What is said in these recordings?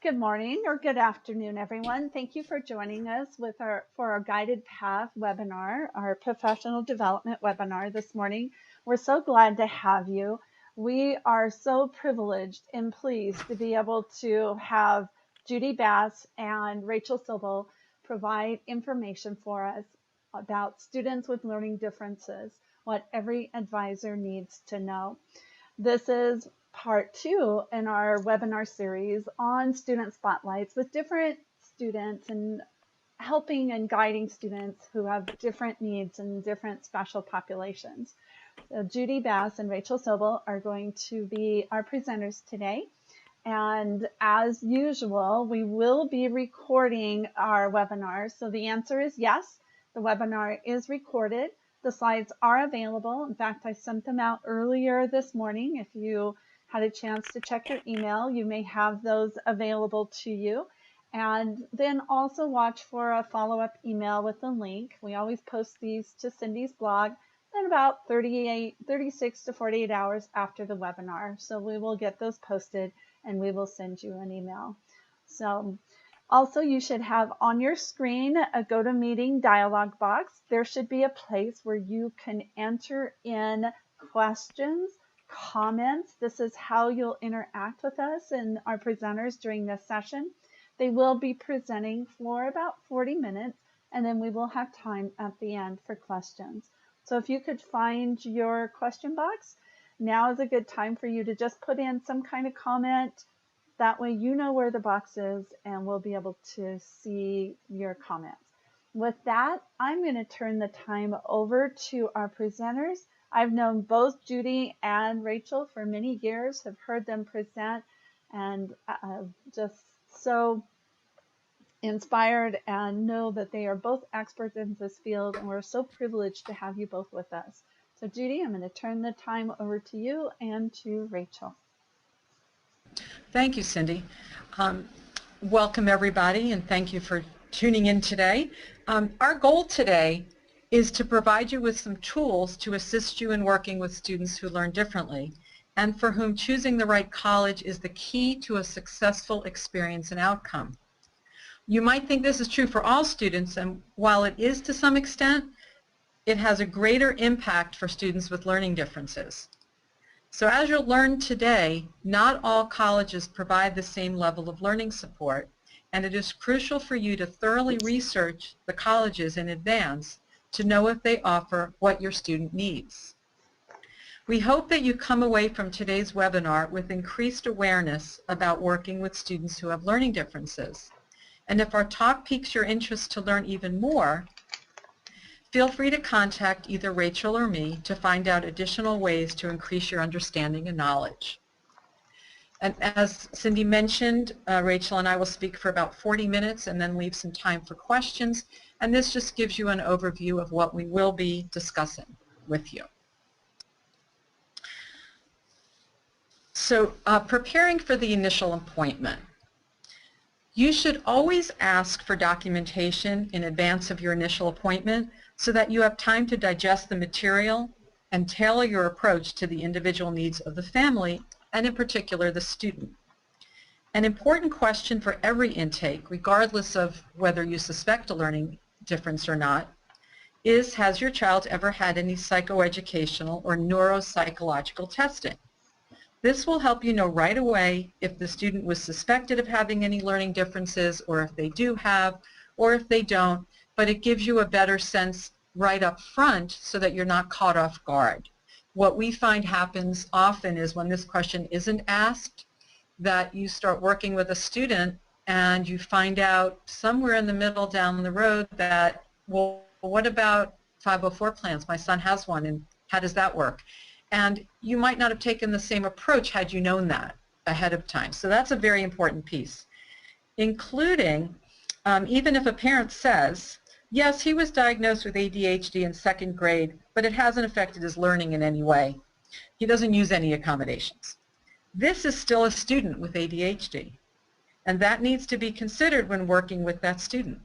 Good morning or good afternoon, everyone. Thank you for joining us for our Guided Path webinar, our professional development webinar this morning. We're so glad to have you. We are so privileged and pleased to be able to have Judy Bass and Rachel Sobel provide information for us about students with learning differences, what every advisor needs to know. This is part 2 in our webinar series on student spotlights with different students and helping and guiding students who have different needs and different special populations. So Judy Bass and Rachel Sobel are going to be our presenters today. And as usual, we will be recording our webinar. So the answer is yes, the webinar is recorded. The slides are available. In fact, I sent them out earlier this morning. If you had a chance to check your email, you may have those available to you. And then also watch for a follow-up email with the link. We always post these to Cindy's blog in about 36 to 48 hours after the webinar. So we will get those posted and we will send you an email. So also, you should have on your screen a GoToMeeting dialog box. There should be a place where you can enter in questions, comments. This is how you'll interact with us and our presenters during this session. They will be presenting for about 40 minutes, and then we will have time at the end for questions. So if you could find your question box, now is a good time for you to just put in some kind of comment. That way you know where the box is and we'll be able to see your comments. With that, I'm going to turn the time over to our presenters. I've known both Judy and Rachel for many years, have heard them present, and just so inspired and know that they are both experts in this field, and we're so privileged to have you both with us. So Judy, I'm going to turn the time over to you and to Rachel. Thank you, Cindy. Welcome, everybody, and thank you for tuning in today. Our goal today is to provide you with some tools to assist you in working with students who learn differently and for whom choosing the right college is the key to a successful experience and outcome. You might think this is true for all students, and while it is to some extent, it has a greater impact for students with learning differences. So as you'll learn today, not all colleges provide the same level of learning support, and it is crucial for you to thoroughly research the colleges in advance to know if they offer what your student needs. We hope that you come away from today's webinar with increased awareness about working with students who have learning differences. And if our talk piques your interest to learn even more, feel free to contact either Rachel or me to find out additional ways to increase your understanding and knowledge. And as Cindy mentioned, Rachel and I will speak for about 40 minutes and then leave some time for questions. And this just gives you an overview of what we will be discussing with you. So preparing for the initial appointment. You should always ask for documentation in advance of your initial appointment so that you have time to digest the material and tailor your approach to the individual needs of the family and in particular the student. An important question for every intake, regardless of whether you suspect a learning difference or not, is has your child ever had any psychoeducational or neuropsychological testing? This will help you know right away if the student was suspected of having any learning differences or if they do have or if they don't, but it gives you a better sense right up front so that you're not caught off guard. What we find happens often is when this question isn't asked, that you start working with a student and you find out somewhere in the middle down the road that, well, what about 504 plans? My son has one, and how does that work? And you might not have taken the same approach had you known that ahead of time. So that's a very important piece, including even if a parent says, yes, he was diagnosed with ADHD in 2nd grade, but it hasn't affected his learning in any way. He doesn't use any accommodations. This is still a student with ADHD, and that needs to be considered when working with that student.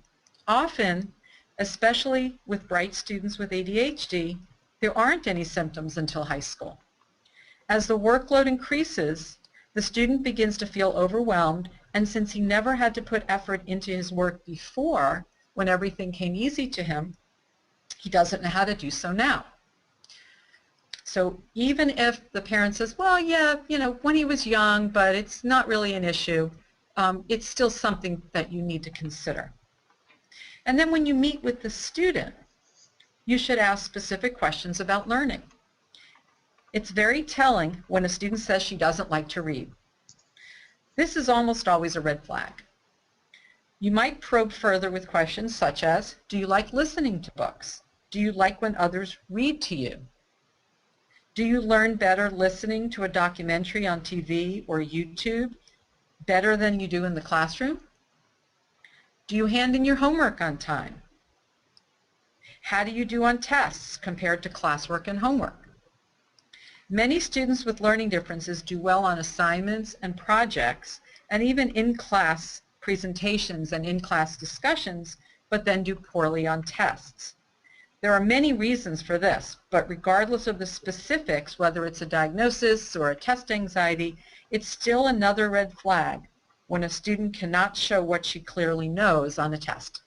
Often, especially with bright students with ADHD, there aren't any symptoms until high school. As the workload increases, The student begins to feel overwhelmed, and since he never had to put effort into his work before, when everything came easy to him, he doesn't know how to do so now. So even if the parent says, well, yeah, when he was young, but it's not really an issue, it's still something that you need to consider. And then when you meet with the student, you should ask specific questions about learning. It's very telling when a student says she doesn't like to read. This is almost always a red flag. You might probe further with questions such as, do you like listening to books? Do you like when others read to you? Do you learn better listening to a documentary on TV or YouTube better than you do in the classroom? Do you hand in your homework on time? How do you do on tests compared to classwork and homework? Many students with learning differences do well on assignments and projects and even in-class presentations and in-class discussions, but then do poorly on tests. There are many reasons for this, but regardless of the specifics, whether it's a diagnosis or a test anxiety, it's still another red flag when a student cannot show what she clearly knows on a test.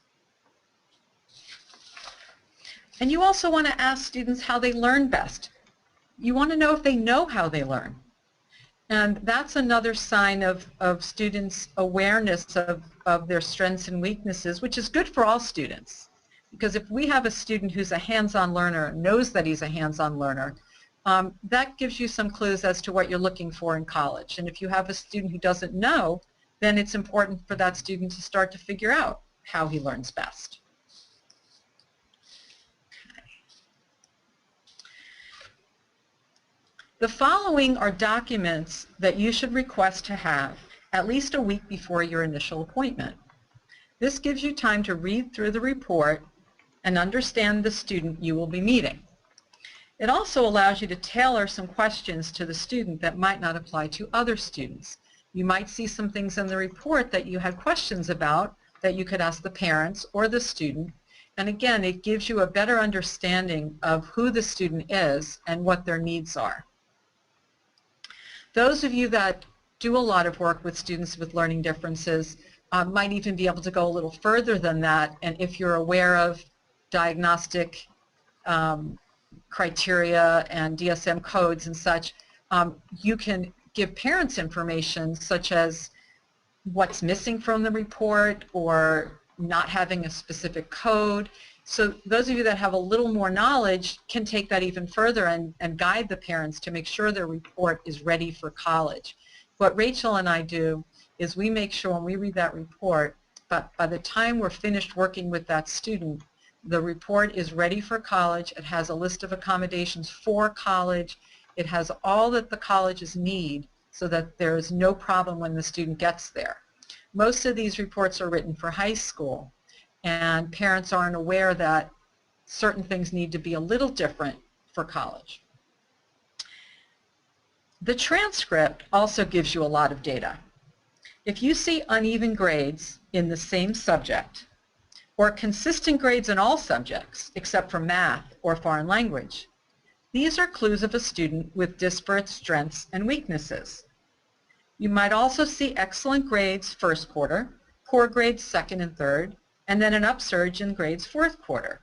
And you also want to ask students how they learn best. You want to know if they know how they learn. And that's another sign of students' awareness of their strengths and weaknesses, which is good for all students. Because if we have a student who's a hands-on learner, knows that he's a hands-on learner, that gives you some clues as to what you're looking for in college. And if you have a student who doesn't know, then it's important for that student to start to figure out how he learns best. The following are documents that you should request to have at least a week before your initial appointment. This gives you time to read through the report and understand the student you will be meeting. It also allows you to tailor some questions to the student that might not apply to other students. You might see some things in the report that you had questions about that you could ask the parents or the student. And again, it gives you a better understanding of who the student is and what their needs are. Those of you that do a lot of work with students with learning differences might even be able to go a little further than that, and if you're aware of diagnostic criteria and DSM codes and such, you can give parents information such as what's missing from the report or not having a specific code. So those of you that have a little more knowledge can take that even further and guide the parents to make sure their report is ready for college. What Rachel and I do is we make sure when we read that report, but by the time we're finished working with that student, the report is ready for college. It has a list of accommodations for college. It has all that the colleges need so that there is no problem when the student gets there. Most of these reports are written for high school, and parents aren't aware that certain things need to be a little different for college. The transcript also gives you a lot of data. If you see uneven grades in the same subject, or consistent grades in all subjects except for math or foreign language, these are clues of a student with disparate strengths and weaknesses. You might also see excellent grades first quarter, poor grades second and third, and then an upsurge in grades fourth quarter.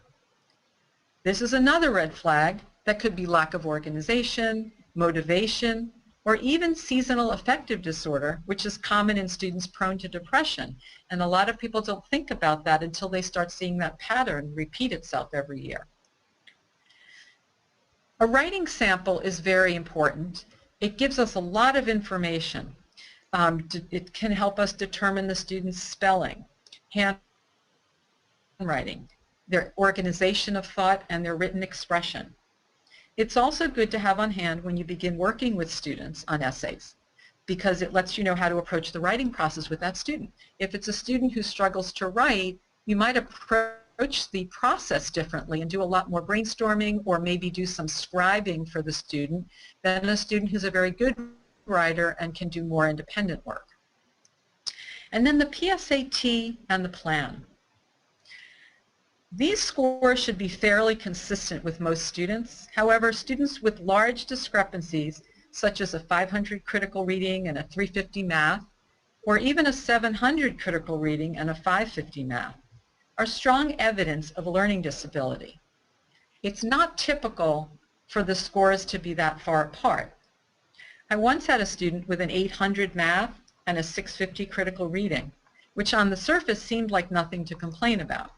This is another red flag that could be lack of organization, motivation, or even seasonal affective disorder, which is common in students prone to depression. And a lot of people don't think about that until they start seeing that pattern repeat itself every year. A writing sample is very important. It gives us a lot of information. It can help us determine the student's spelling, handwriting, their organization of thought, and their written expression. It's also good to have on hand when you begin working with students on essays, because it lets you know how to approach the writing process with that student. If it's a student who struggles to write, you might approach the process differently and do a lot more brainstorming or maybe do some scribing for the student than a student who's a very good writer and can do more independent work. And then the PSAT and the plan. These scores should be fairly consistent with most students. However, students with large discrepancies such as a 500 critical reading and a 350 math, or even a 700 critical reading and a 550 math, are strong evidence of a learning disability. It's not typical for the scores to be that far apart. I once had a student with an 800 math and a 650 critical reading, which on the surface seemed like nothing to complain about.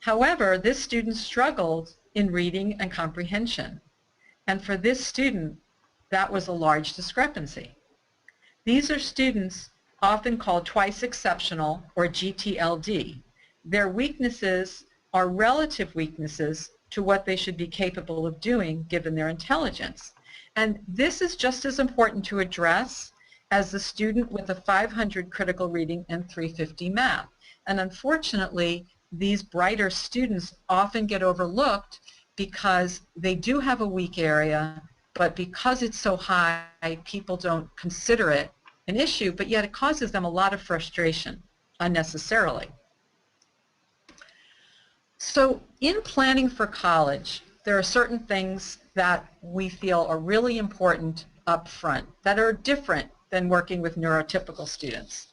However, this student struggled in reading and comprehension, and for this student, that was a large discrepancy. These are students often called twice exceptional, or GTLD. Their weaknesses are relative weaknesses to what they should be capable of doing given their intelligence. And this is just as important to address as the student with a 500 critical reading and 350 math. And unfortunately, these brighter students often get overlooked because they do have a weak area, but because it's so high, people don't consider it an issue, but yet it causes them a lot of frustration unnecessarily. So in planning for college, there are certain things that we feel are really important up front that are different than working with neurotypical students.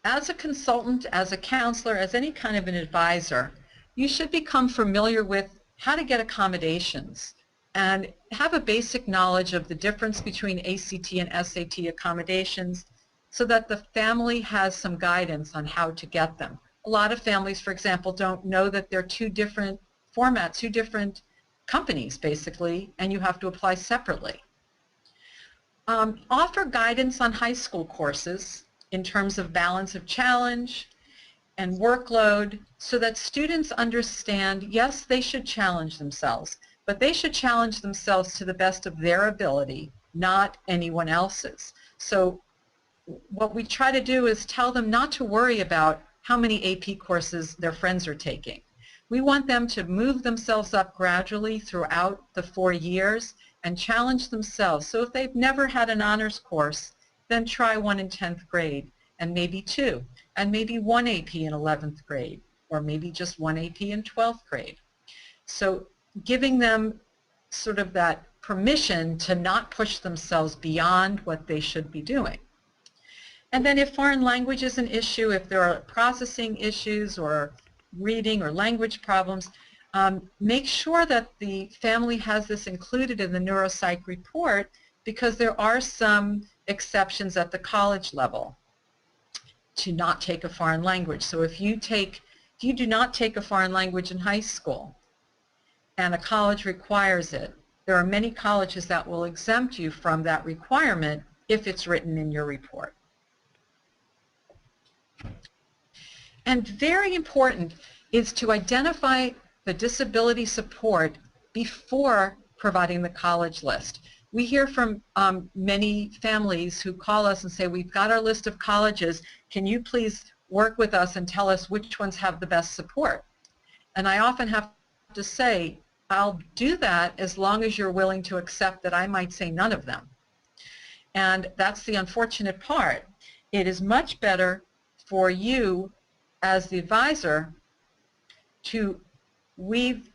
As a consultant, as a counselor, as any kind of an advisor, you should become familiar with how to get accommodations and have a basic knowledge of the difference between ACT and SAT accommodations so that the family has some guidance on how to get them. A lot of families, for example, don't know that they're two different formats, two different companies, basically, and you have to apply separately. Offer guidance on high school courses in terms of balance of challenge and workload so that students understand, yes, they should challenge themselves, but they should challenge themselves to the best of their ability, not anyone else's. So what we try to do is tell them not to worry about how many AP courses their friends are taking. We want them to move themselves up gradually throughout the 4 years and challenge themselves. So if they've never had an honors course, then try one in 10th grade and maybe two, and maybe one AP in 11th grade, or maybe just one AP in 12th grade. So giving them sort of that permission to not push themselves beyond what they should be doing. And then if foreign language is an issue, if there are processing issues or reading or language problems, make sure that the family has this included in the neuropsych report, because there are some exceptions at the college level to not take a foreign language. So if you do not take a foreign language in high school and a college requires it, there are many colleges that will exempt you from that requirement if it's written in your report. And very important is to identify the disability support before providing the college list. We hear from many families who call us and say, we've got our list of colleges, can you please work with us and tell us which ones have the best support? And I often have to say, I'll do that as long as you're willing to accept that I might say none of them. And that's the unfortunate part. It is much better for you as the advisor to weave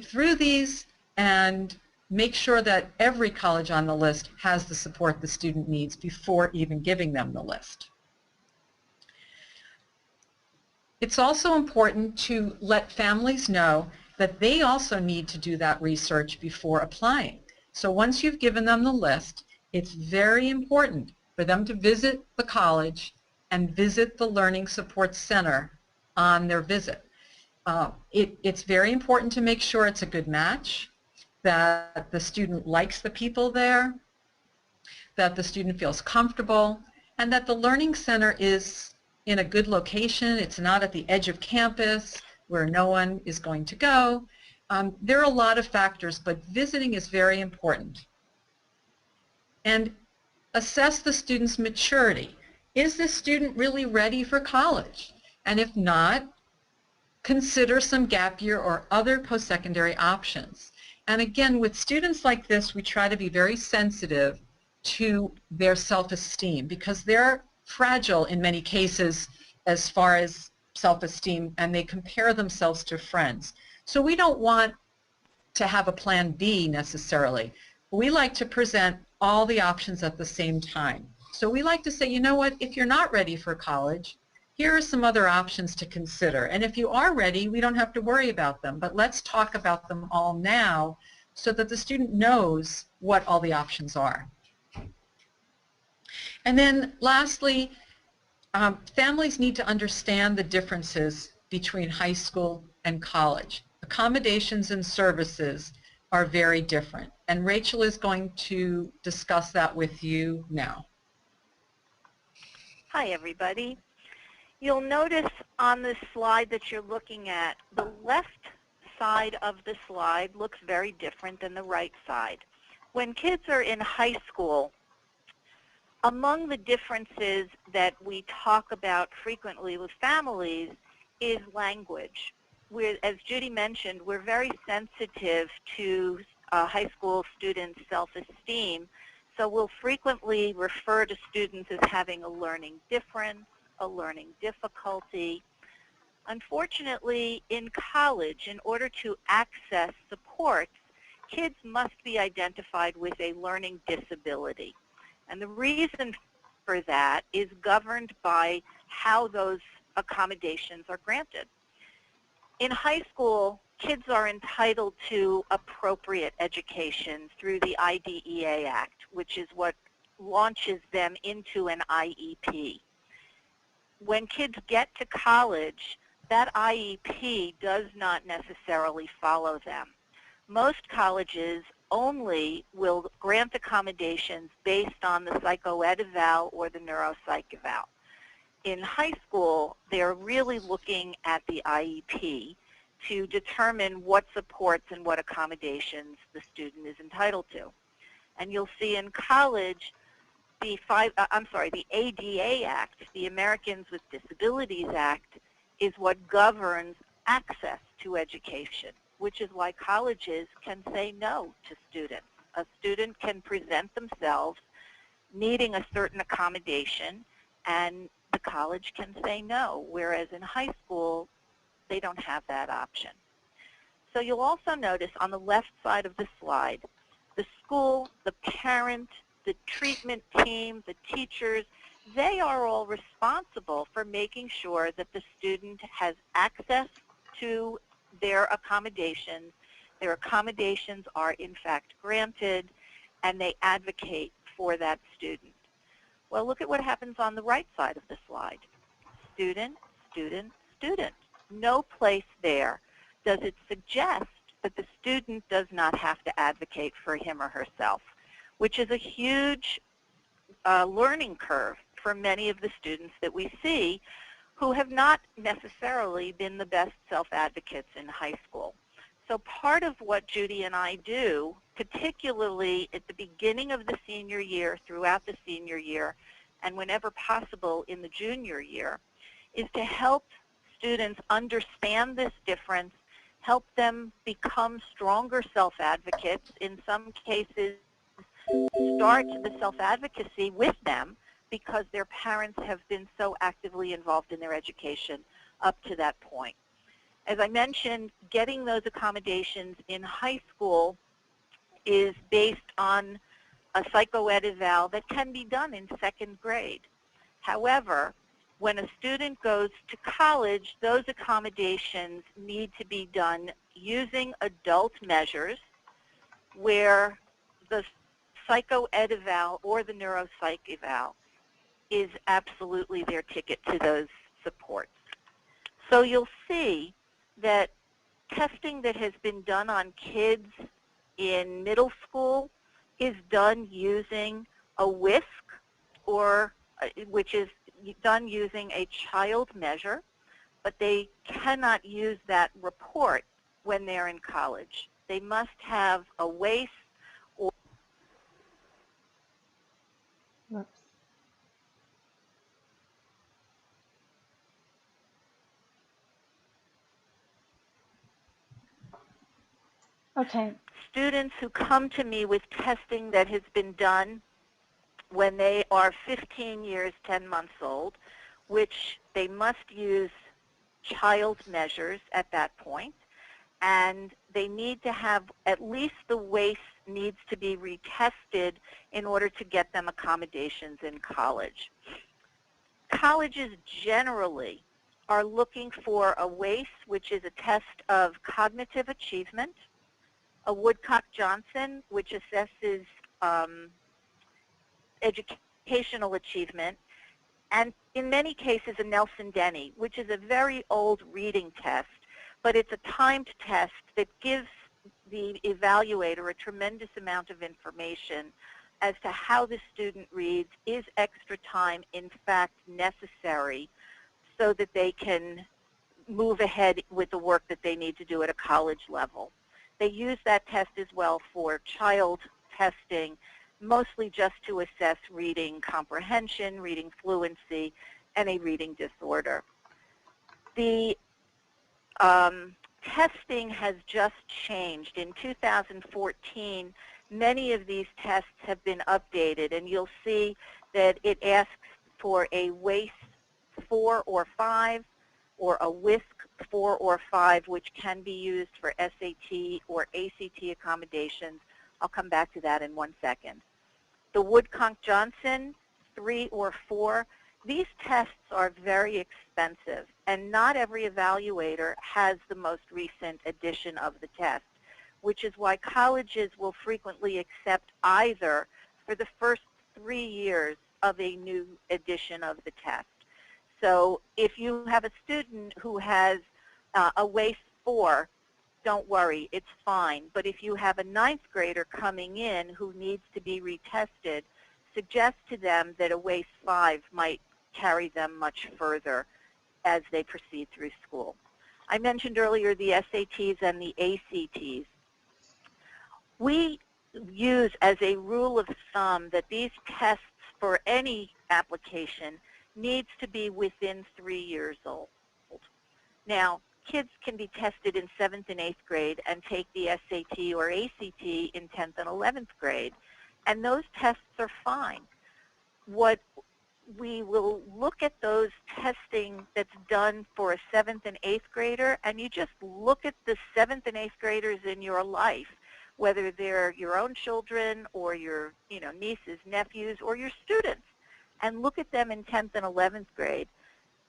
through these and make sure that every college on the list has the support the student needs before even giving them the list. It's also important to let families know that they also need to do that research before applying. So once you've given them the list, it's very important for them to visit the college and visit the Learning Support Center on their visit. It's very important to make sure it's a good match, that the student likes the people there, that the student feels comfortable, and that the Learning Center is in a good location. It's not at the edge of campus where no one is going to go. There are a lot of factors, but visiting is very important. And assess the student's maturity. Is this student really ready for college? And if not, consider some gap year or other post-secondary options. And again, with students like this, we try to be very sensitive to their self-esteem, because they're fragile in many cases as far as self-esteem, and they compare themselves to friends. So we don't want to have a plan B necessarily. we like to present all the options at the same time. So we like to say, you know what, if you're not ready for college, here are some other options to consider. And if you are ready, we don't have to worry about them. But let's talk about them all now so that the student knows what all the options are. And then lastly, families need to understand the differences between high school and college. Accommodations and services are very different. And Rachel is going to discuss that with you now. Hi, everybody. You'll notice on this slide that you're looking at, the left side of the slide looks very different than the right side. When kids are in high school, among the differences that we talk about frequently with families is language. As Judy mentioned, we're very sensitive to high school students' self-esteem, so we'll frequently refer to students as having a learning difference, a learning difficulty. Unfortunately, in college, in order to access supports, kids must be identified with a learning disability. And the reason for that is governed by how those accommodations are granted. In high school, kids are entitled to appropriate education through the IDEA Act, which is what launches them into an IEP. When kids get to college, that IEP does not necessarily follow them. Most colleges only will grant accommodations based on the psychoed eval or the neuropsych eval. In high school, they're really looking at the IEP to determine what supports and what accommodations the student is entitled to. And you'll see in college, the ADA Act, the Americans with Disabilities Act, is what governs access to education, which is why colleges can say no to students. A student can present themselves needing a certain accommodation, and the college can say no, whereas in high school, they don't have that option. So you'll also notice on the left side of the slide, the school, the parent, the treatment team, the teachers, they are all responsible for making sure that the student has access to their accommodations. Their accommodations are in fact granted, and they advocate for that student. Well, look at what happens on the right side of the slide. Student, student, student. No place there does it suggest that the student does not have to advocate for him or herself, which is a huge learning curve for many of the students that we see who have not necessarily been the best self-advocates in high school. So part of what Judy and I do, particularly at the beginning of the senior year, throughout the senior year, and whenever possible in the junior year, is to help students understand this difference, help them become stronger self-advocates, in some cases start the self-advocacy with them because their parents have been so actively involved in their education up to that point. As I mentioned, getting those accommodations in high school is based on a psychoed eval that can be done in second grade. However, when a student goes to college, those accommodations need to be done using adult measures where the psychoed eval or the neuropsych eval is absolutely their ticket to those supports. So you'll see that testing that has been done on kids in middle school is done using a WISC, or which is done using a child measure, but they cannot use that report when they're in college. They must have a WACE or... Whoops. Okay. Students who come to me with testing that has been done when they are 15 years, 10 months old, which they must use child measures at that point, and they need to have at least the WACE needs to be retested in order to get them accommodations in college. Colleges generally are looking for a WACE, which is a test of cognitive achievement, a Woodcock-Johnson, which assesses educational achievement, and in many cases a Nelson-Denny, which is a very old reading test, but it's a timed test that gives the evaluator a tremendous amount of information as to how the student reads. Is extra time in fact necessary so that they can move ahead with the work that they need to do at a college level? They use that test as well for child testing, mostly just to assess reading comprehension, reading fluency, and a reading disorder. The testing has just changed. In 2014, many of these tests have been updated, and you'll see that it asks for a WACE 4 or 5 or a WISC 4 or 5, which can be used for SAT or ACT accommodations. I'll come back to that in 1 second. The Woodcock-Johnson 3 or 4, these tests are very expensive, and not every evaluator has the most recent edition of the test, which is why colleges will frequently accept either for the first 3 years of a new edition of the test. So if you have a student who has a WACE 4, don't worry, it's fine. But if you have a 9th grader coming in who needs to be retested, suggest to them that a WACE 5 might carry them much further as they proceed through school. I mentioned earlier the SATs and the ACTs. We use as a rule of thumb that these tests for any application needs to be within 3 years old. Now, kids can be tested in 7th and 8th grade and take the SAT or ACT in 10th and 11th grade, and those tests are fine. What we will look at those testing that's done for a 7th and 8th grader, and you just look at the 7th and 8th graders in your life, whether they're your own children or your nieces, nephews, or your students, and look at them in 10th and 11th grade.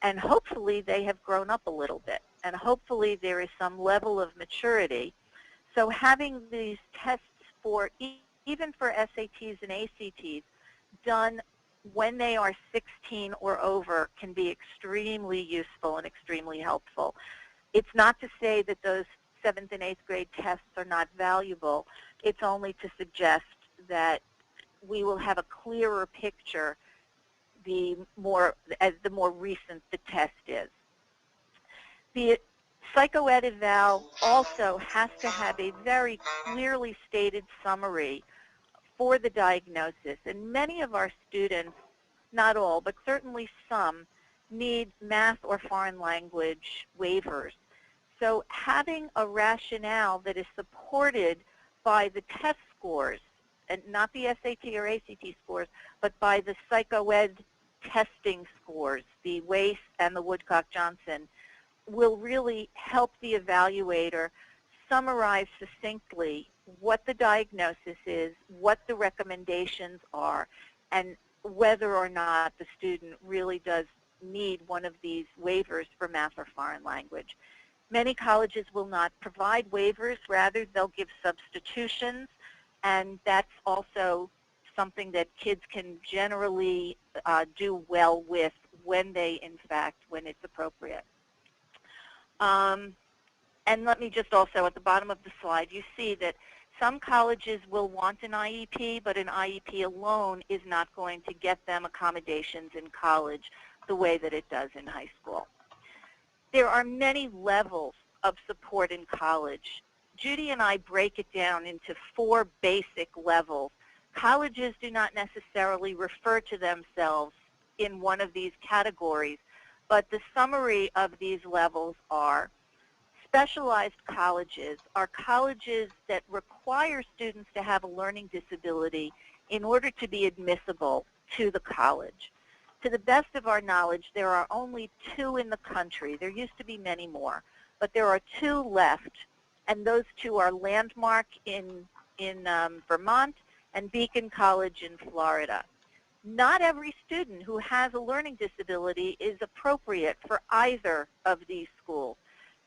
And hopefully they have grown up a little bit, and hopefully there is some level of maturity. So having these tests for even for SATs and ACTs done when they are 16 or over can be extremely useful and extremely helpful. It's not to say that those 7th and 8th grade tests are not valuable. It's only to suggest that we will have a clearer picture the more recent the test is. The psychoed eval also has to have a very clearly stated summary for the diagnosis, and many of our students, not all, but certainly some, need math or foreign language waivers. So having a rationale that is supported by the test scores, and not the SAT or ACT scores, but by the psychoed testing scores, the WACE and the Woodcock-Johnson, will really help the evaluator summarize succinctly what the diagnosis is, what the recommendations are, and whether or not the student really does need one of these waivers for math or foreign language. Many colleges will not provide waivers, rather they'll give substitutions, and that's also something that kids can generally do well with when it's appropriate. And let me just also, at the bottom of the slide, you see that some colleges will want an IEP, but an IEP alone is not going to get them accommodations in college the way that it does in high school. There are many levels of support in college. Judy and I break it down into 4 basic levels. Colleges do not necessarily refer to themselves in one of these categories, but the summary of these levels are: specialized colleges are colleges that require students to have a learning disability in order to be admissible to the college. To the best of our knowledge, there are only 2 in the country. There used to be many more, but there are 2 left, and those 2 are Landmark in in Vermont and Beacon College in Florida. Not every student who has a learning disability is appropriate for either of these schools.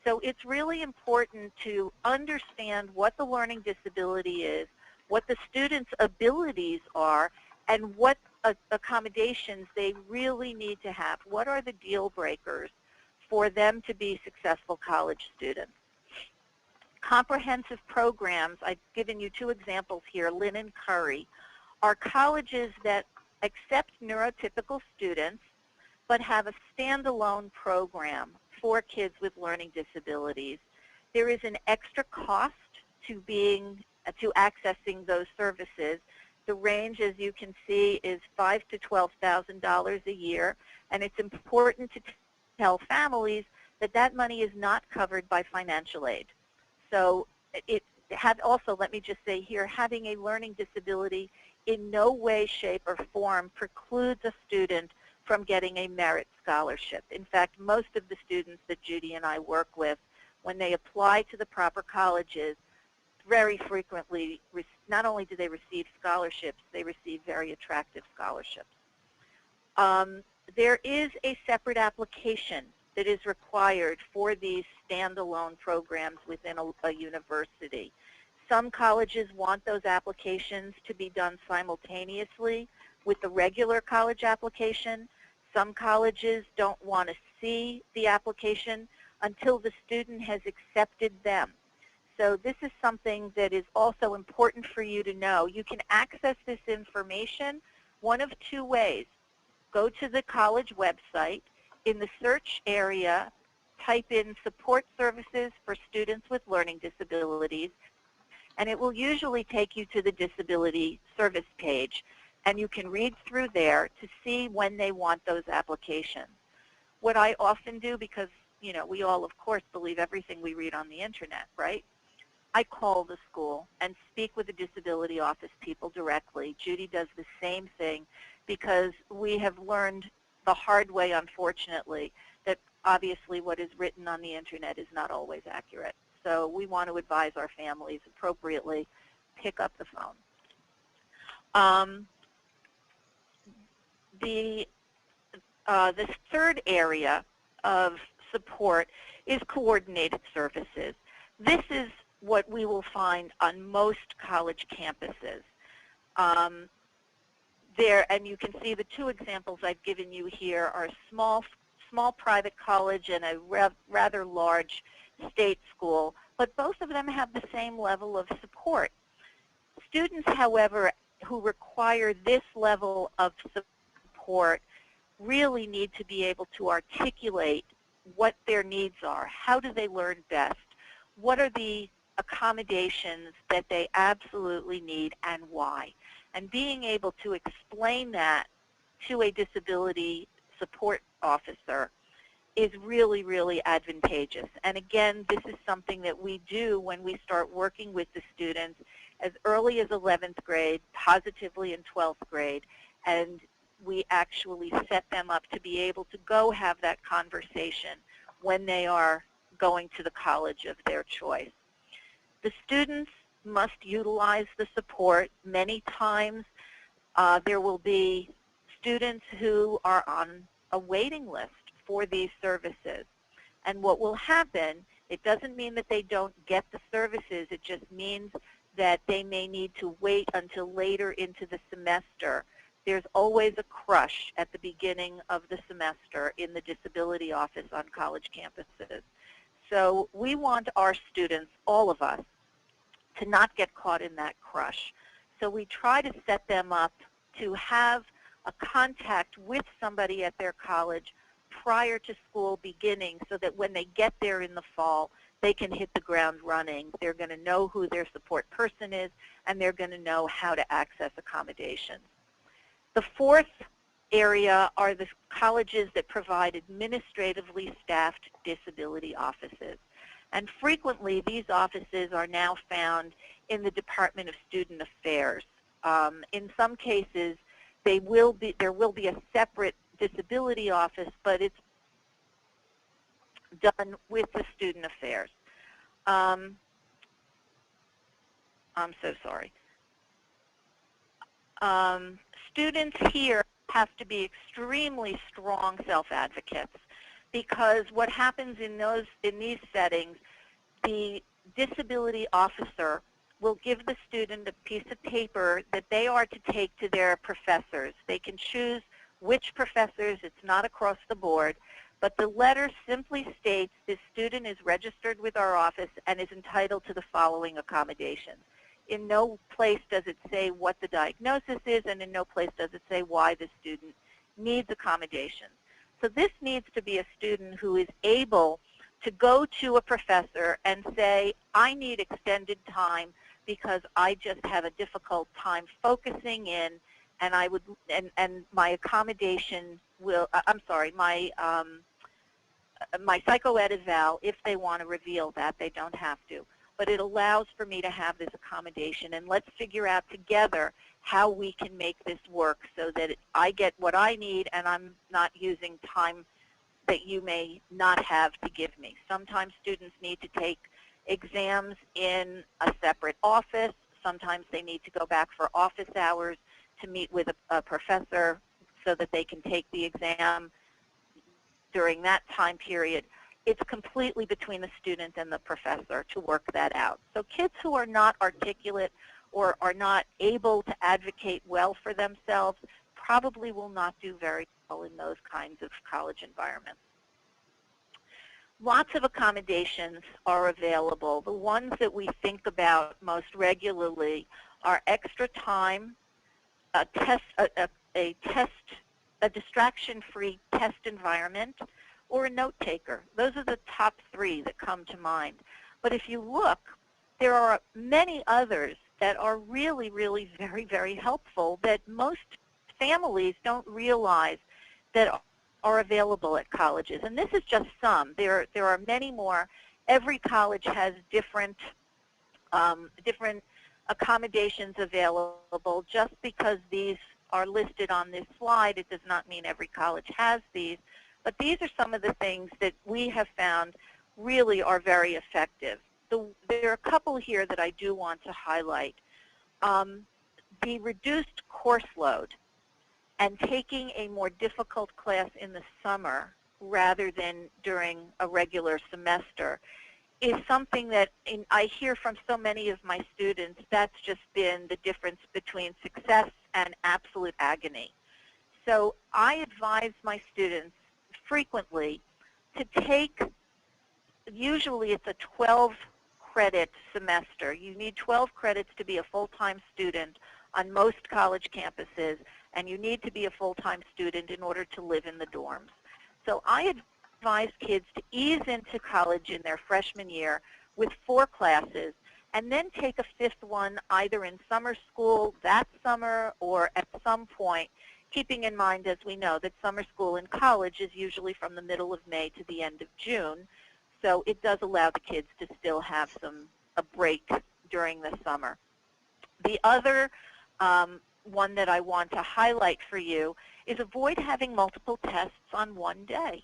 So it's really important to understand what the learning disability is, what the student's abilities are, and what accommodations they really need to have. What are the deal breakers for them to be successful college students? Comprehensive programs, I've given you two examples here, Lynn and Curry, are colleges that accept neurotypical students but have a standalone program for kids with learning disabilities. There is an extra cost to accessing those services. The range, as you can see, is $5,000 to $12,000 a year, and it's important to tell families that that money is not covered by financial aid. So also, let me just say here, having a learning disability in no way, shape, or form precludes a student from getting a merit scholarship. In fact, most of the students that Judy and I work with, when they apply to the proper colleges, very frequently, not only do they receive scholarships, they receive very attractive scholarships. There is a separate application that is required for these standalone programs within a university. Some colleges want those applications to be done simultaneously with the regular college application. Some colleges don't want to see the application until the student has accepted them. So this is something that is also important for you to know. You can access this information one of two ways. Go to the college website. In the search area, type in support services for students with learning disabilities, and it will usually take you to the disability service page, and you can read through there to see when they want those applications. What I often do, because we all of course believe everything we read on the internet, right? I call the school and speak with the disability office people directly. Judy does the same thing, because we have learned the hard way, unfortunately, that obviously what is written on the internet is not always accurate. So we want to advise our families appropriately, pick up the phone. The third area of support is coordinated services. This is what we will find on most college campuses. And you can see the two examples I've given you here are a small private college and a rather large state school, but both of them have the same level of support. Students, however, who require this level of support really need to be able to articulate what their needs are. How do they learn best? What are the accommodations that they absolutely need, and why? And being able to explain that to a disability support officer is really, really advantageous. And again, this is something that we do when we start working with the students as early as 11th grade, positively in 12th grade, and we actually set them up to be able to go have that conversation when they are going to the college of their choice. The students must utilize the support. Many times there will be students who are on a waiting list for these services. And what will happen, it doesn't mean that they don't get the services, it just means that they may need to wait until later into the semester. There's always a crush at the beginning of the semester in the disability office on college campuses. So we want our students, all of us, to not get caught in that crush. So we try to set them up to have a contact with somebody at their college prior to school beginning, so that when they get there in the fall, they can hit the ground running. They're going to know who their support person is, and they're going to know how to access accommodations. The fourth area are the colleges that provide administratively staffed disability offices. And frequently, these offices are now found in the Department of Student Affairs. In some cases, there will be a separate disability office, but it's done with the Student Affairs. I'm I'm so sorry. Students here have to be extremely strong self-advocates, because what happens in these settings, the disability officer will give the student a piece of paper that they are to take to their professors. They can choose which professors. It's not across the board, but the letter simply states this student is registered with our office and is entitled to the following accommodations. In no place does it say what the diagnosis is, and in no place does it say why the student needs accommodations. So this needs to be a student who is able to go to a professor and say, I need extended time because I just have a difficult time focusing in, and I would, and my accommodation will, I'm sorry, my psychoed eval, if they want to reveal that, they don't have to. But it allows for me to have this accommodation, and let's figure out together how we can make this work so that I get what I need and I'm not using time that you may not have to give me. Sometimes students need to take exams in a separate office. Sometimes they need to go back for office hours to meet with a professor so that they can take the exam during that time period. It's completely between the student and the professor to work that out. So kids who are not articulate or are not able to advocate well for themselves probably will not do very well in those kinds of college environments. Lots of accommodations are available. The ones that we think about most regularly are extra time, a distraction-free test environment, or a note taker. Those are the top three that come to mind. But if you look, there are many others that are really, really very, very helpful that most families don't realize that are available at colleges. And this is just some. There are many more. Every college has different accommodations available. Just because these are listed on this slide, it does not mean every college has these. But these are some of the things that we have found really are very effective. There are a couple here that I do want to highlight. The reduced course load and taking a more difficult class in the summer rather than during a regular semester is something that I hear from so many of my students. That's just been the difference between success and absolute agony. So I advise my students frequently to take, usually it's a 12-credit semester. You need 12 credits to be a full-time student on most college campuses, and you need to be a full-time student in order to live in the dorms. So I advise kids to ease into college in their freshman year with 4 classes, and then take a 5th one either in summer school that summer or at some point, keeping in mind, as we know, that summer school in college is usually from the middle of May to the end of June. So it does allow the kids to still have a break during the summer. The other one that I want to highlight for you is avoid having multiple tests on one day.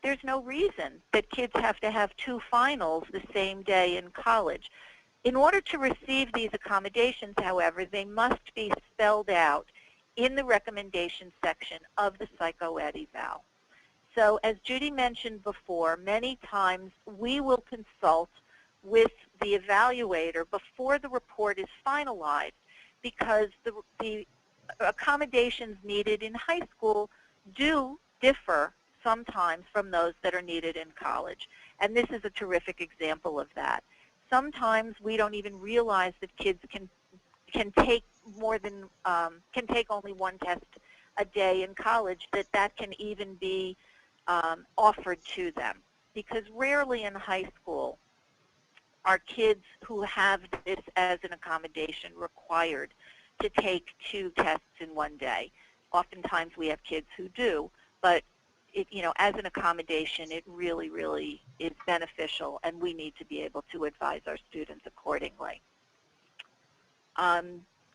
There's no reason that kids have to have 2 finals the same day in college. In order to receive these accommodations, however, they must be spelled out in the recommendation section of the psychoed eval. So as Judy mentioned before, many times we will consult with the evaluator before the report is finalized, because the accommodations needed in high school do differ sometimes from those that are needed in college. And this is a terrific example of that. Sometimes we don't even realize that kids can take can take only 1 test a day in college, that can even be offered to them. Because rarely in high school are kids who have this as an accommodation required to take 2 tests in 1 day. Oftentimes we have kids who do, but as an accommodation, it really, really is beneficial, and we need to be able to advise our students accordingly.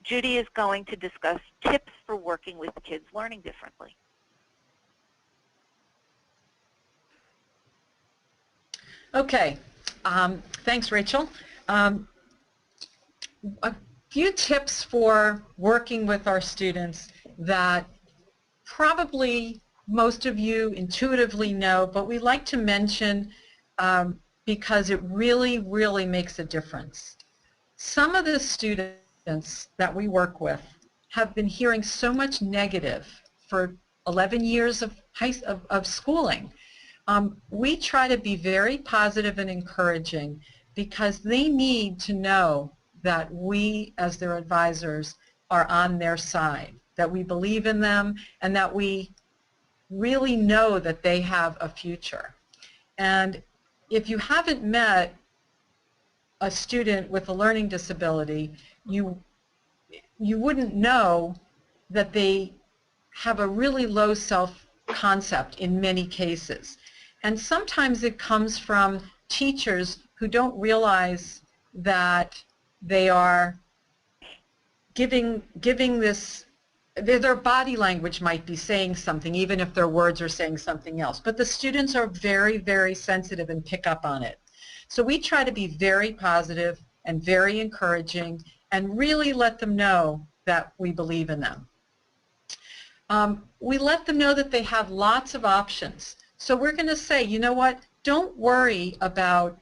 Judy is going to discuss tips for working with kids learning differently. Okay, thanks, Rachel. a few tips for working with our students that probably most of you intuitively know, but we like to mention because it really, really makes a difference. Some of the students that we work with have been hearing so much negative for 11 years of schooling. We try to be very positive and encouraging because they need to know that we, as their advisors, are on their side, that we believe in them, and that we really know that they have a future. And if you haven't met a student with a learning disability, you wouldn't know that they have a really low self-concept in many cases. And sometimes it comes from teachers who don't realize that they are giving this, their body language might be saying something, even if their words are saying something else. But the students are very, very sensitive and pick up on it. So we try to be very positive and very encouraging and really let them know that we believe in them. We let them know that they have lots of options. So we're going to say, you know what, don't worry about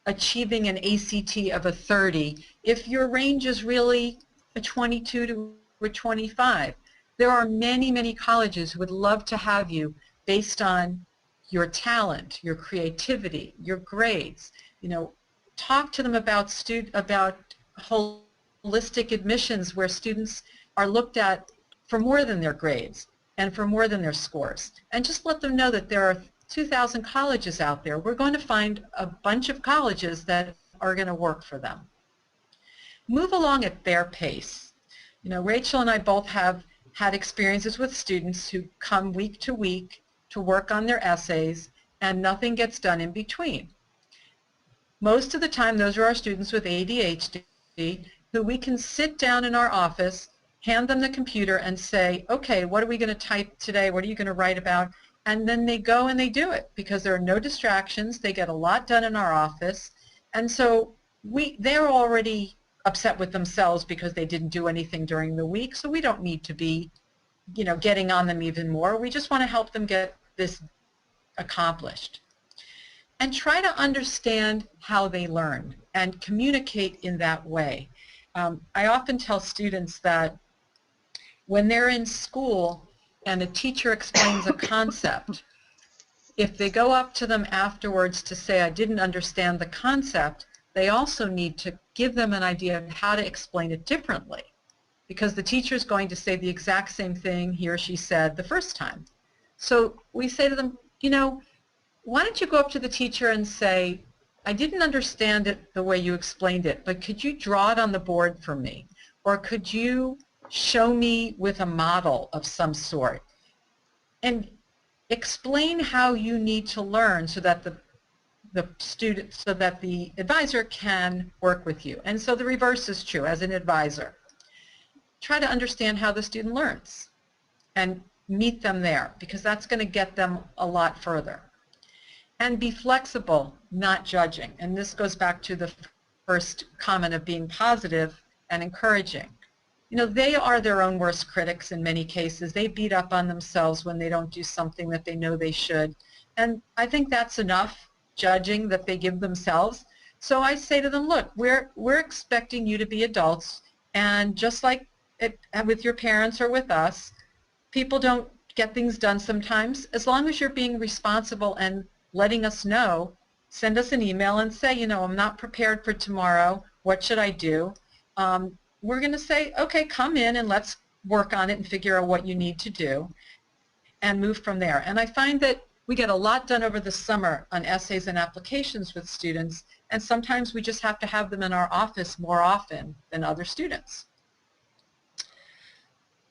achieving an ACT of a 30 if your range is really a 22 to a 25. There are many, many colleges who would love to have you based on your talent, your creativity, your grades. You know, talk to them about holistic admissions where students are looked at for more than their grades and for more than their scores. And just let them know that there are 2,000 colleges out there. We're going to find a bunch of colleges that are going to work for them. Move along at their pace. You know, Rachel and I both have had experiences with students who come week to work on their essays and nothing gets done in between. Most of the time, those are our students with ADHD who we can sit down in our office, hand them the computer and say, okay, what are we going to type today? What are you going to write about? And then they go and they do it because there are no distractions. They get a lot done in our office. And so they're already upset with themselves because they didn't do anything during the week. So we don't need to be, you know, getting on them even more. We just want to help them get this accomplished. And try to understand how they learn and communicate in that way. I often tell students that when they're in school and a teacher explains a concept, if they go up to them afterwards to say, I didn't understand the concept, they also need to give them an idea of how to explain it differently, because the teacher is going to say the exact same thing he or she said the first time. So we say to them, you know, why don't you go up to the teacher and say, I didn't understand it the way you explained it, but could you draw it on the board for me? Or could you show me with a model of some sort? And explain how you need to learn so that the advisor can work with you. And so the reverse is true as an advisor. Try to understand how the student learns and meet them there, because that's going to get them a lot further. And be flexible, not judging. And this goes back to the first comment of being positive and encouraging. You know, they are their own worst critics in many cases. They beat up on themselves when they don't do something that they know they should. And I think that's enough judging that they give themselves. So I say to them, look, we're expecting you to be adults, and just like with your parents or with us, people don't get things done sometimes. As long as you're being responsible and letting us know, send us an email and say, you know, I'm not prepared for tomorrow. What should I do? We're going to say, okay, come in and let's work on it and figure out what you need to do and move from there. And I find that we get a lot done over the summer on essays and applications with students, and sometimes we just have to have them in our office more often than other students.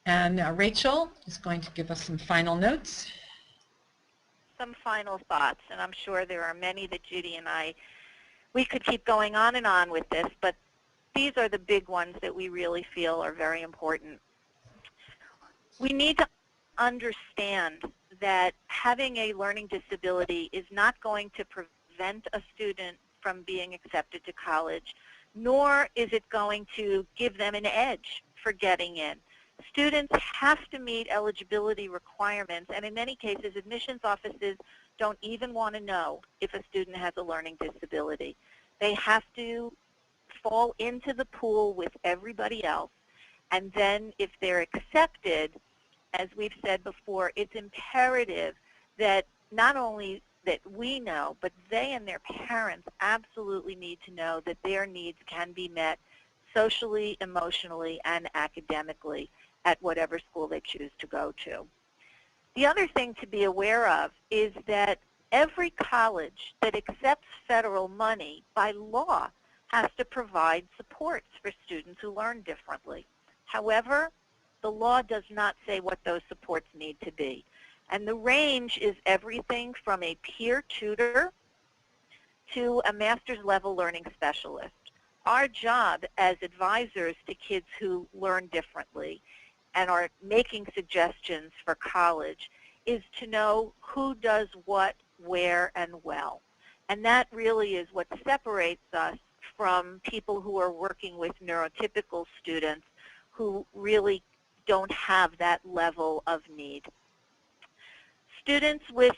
And Rachel is going to give us some final notes. Some final thoughts, and I'm sure there are many that Judy and we could keep going on and on with this, but these are the big ones that we really feel are very important. We need to understand that having a learning disability is not going to prevent a student from being accepted to college, nor is it going to give them an edge for getting in. Students have to meet eligibility requirements, and in many cases, admissions offices don't even want to know if a student has a learning disability. They have to fall into the pool with everybody else, and then if they're accepted, as we've said before, it's imperative that not only that we know, but they and their parents absolutely need to know that their needs can be met socially, emotionally, and academically at whatever school they choose to go to. The other thing to be aware of is that every college that accepts federal money by law has to provide supports for students who learn differently. However, the law does not say what those supports need to be. And the range is everything from a peer tutor to a master's level learning specialist. Our job as advisors to kids who learn differently and are making suggestions for college is to know who does what, where, and well. And that really is what separates us from people who are working with neurotypical students who really don't have that level of need. Students with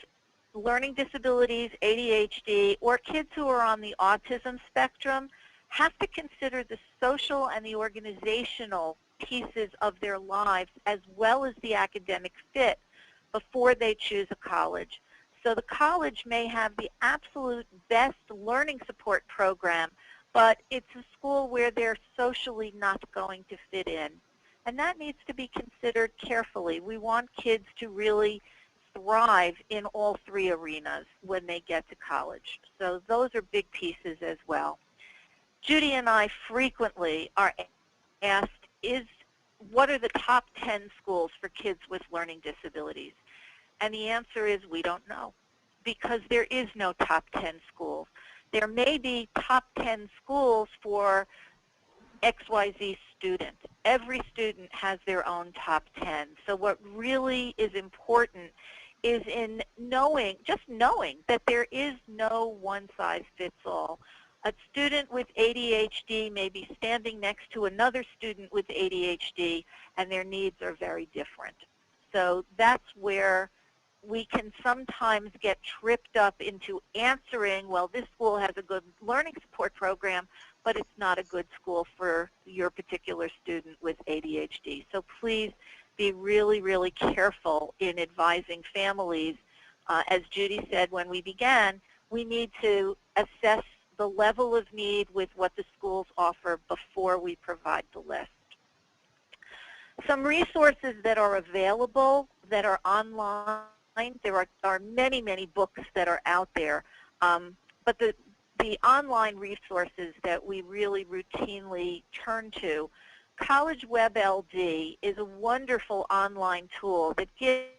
learning disabilities, ADHD, or kids who are on the autism spectrum have to consider the social and the organizational pieces of their lives as well as the academic fit before they choose a college. So the college may have the absolute best learning support program, but it's a school where they're socially not going to fit in. And that needs to be considered carefully. We want kids to really thrive in all three arenas when they get to college. So those are big pieces as well. Judy and I frequently are asked, what are the top 10 schools for kids with learning disabilities? And the answer is we don't know, because there is no top 10 schools. There may be top 10 schools for XYZ student. Every student has their own top 10. So what really is important is in knowing, just knowing that there is no one-size-fits-all. A student with ADHD may be standing next to another student with ADHD, and their needs are very different. So that's where we can sometimes get tripped up into answering, well, this school has a good learning support program, but it's not a good school for your particular student with ADHD. So please be really, really careful in advising families. As Judy said when we began, we need to assess the level of need with what the schools offer before we provide the list. Some resources that are available that are online, there are many, many books that are out there, but the online resources that we really routinely turn to, College Web LD is a wonderful online tool that gives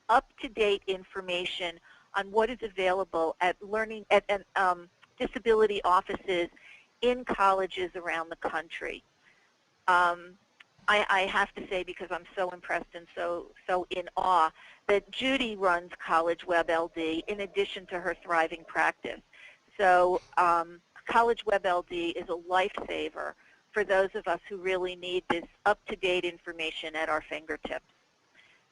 up-to-date information on what is available at disability offices in colleges around the country. I have to say, because I'm so impressed and so in awe, that Judy runs College Web LD in addition to her thriving practice. So College Web LD is a lifesaver for those of us who really need this up-to-date information at our fingertips.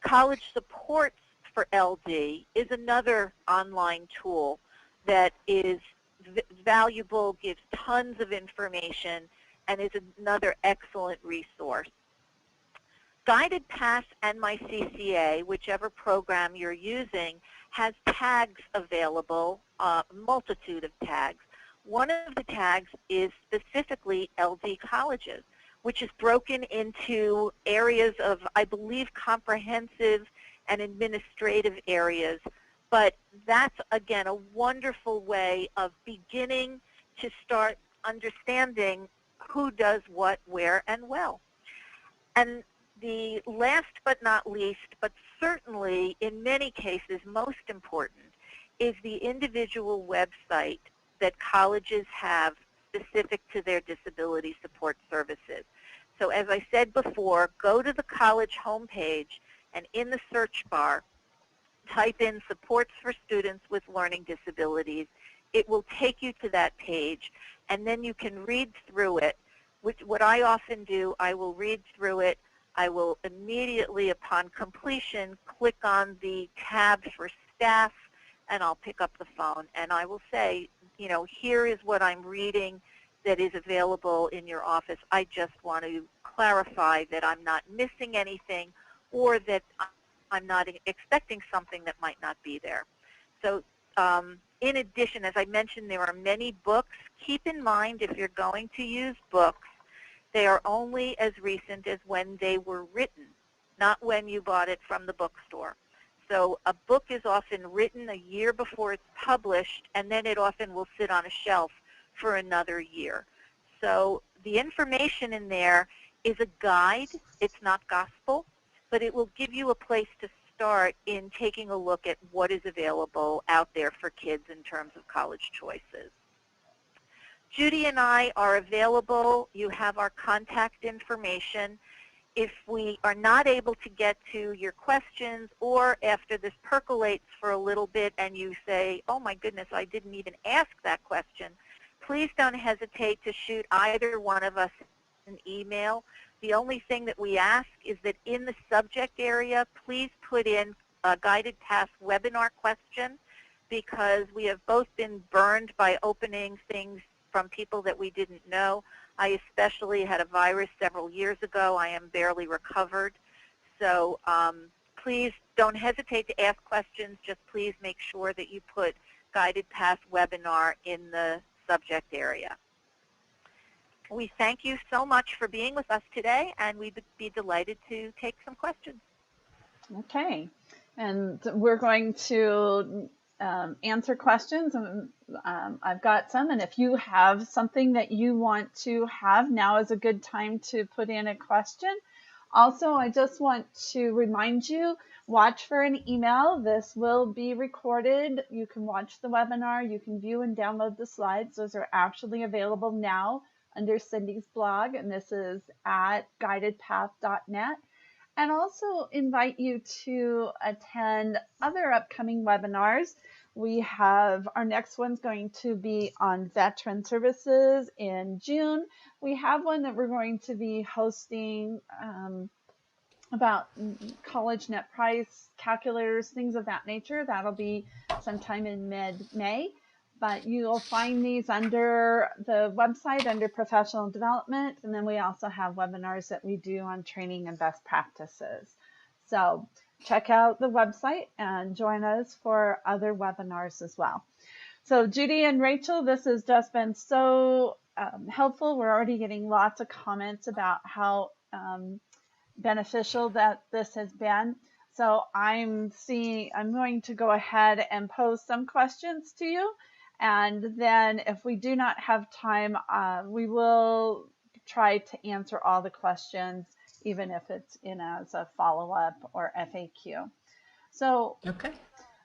College Supports for LD is another online tool that is valuable, gives tons of information, and is another excellent resource. Guided Pass and MyCCA, whichever program you're using, has tags available, a multitude of tags. One of the tags is specifically LD colleges, which is broken into areas of, I believe, comprehensive and administrative areas. But that's, again, a wonderful way of beginning to start understanding who does what, where, and well. And the last but not least, but certainly in many cases most important, is the individual website that colleges have specific to their disability support services. So as I said before, go to the college homepage and in the search bar, type in supports for students with learning disabilities. it will take you to that page, and then you can read through it. What I often do, I will read through it. I will immediately, upon completion, click on the tab for staff, and I'll pick up the phone, and I will say, you know, here is what I'm reading that is available in your office. I just want to clarify that I'm not missing anything, or that I'm not expecting something that might not be there. So in addition, as I mentioned, there are many books. Keep in mind, if you're going to use books, they are only as recent as when they were written, not when you bought it from the bookstore. So a book is often written a year before it's published, and then it often will sit on a shelf for another year. So the information in there is a guide. It's not gospel, but it will give you a place to start in taking a look at what is available out there for kids in terms of college choices. Judy and I are available. You have our contact information. If we are not able to get to your questions, or after this percolates for a little bit and you say, oh my goodness, I didn't even ask that question, please don't hesitate to shoot either one of us an email. The only thing that we ask is that in the subject area, please put in a guided path webinar question, because we have both been burned by opening things from people that we didn't know. I especially had a virus several years ago. I am barely recovered. So please don't hesitate to ask questions. Just please make sure that you put guided path webinar in the subject area. We thank you so much for being with us today, and we'd be delighted to take some questions. Okay, and we're going to answer questions. I've got some, and if you have something that you want to have, now is a good time to put in a question. Also, I just want to remind you, watch for an email. This will be recorded. You can watch the webinar. You can view and download the slides. Those are actually available now under Cindy's blog, and this is at guidedpath.net. And also invite you to attend other upcoming webinars. We have our next one's going to be on veteran services in June. We have one that we're going to be hosting about college net price calculators, things of that nature. That'll be sometime in mid-May. But you'll find these under the website under professional development. And then we also have webinars that we do on training and best practices. So check out the website and join us for other webinars as well. So Judy and Rachel, this has just been so helpful. We're already getting lots of comments about how beneficial that this has been. So I'm going to go ahead and pose some questions to you. And then if we do not have time, we will try to answer all the questions, even if it's in as a follow-up or FAQ. So, Okay.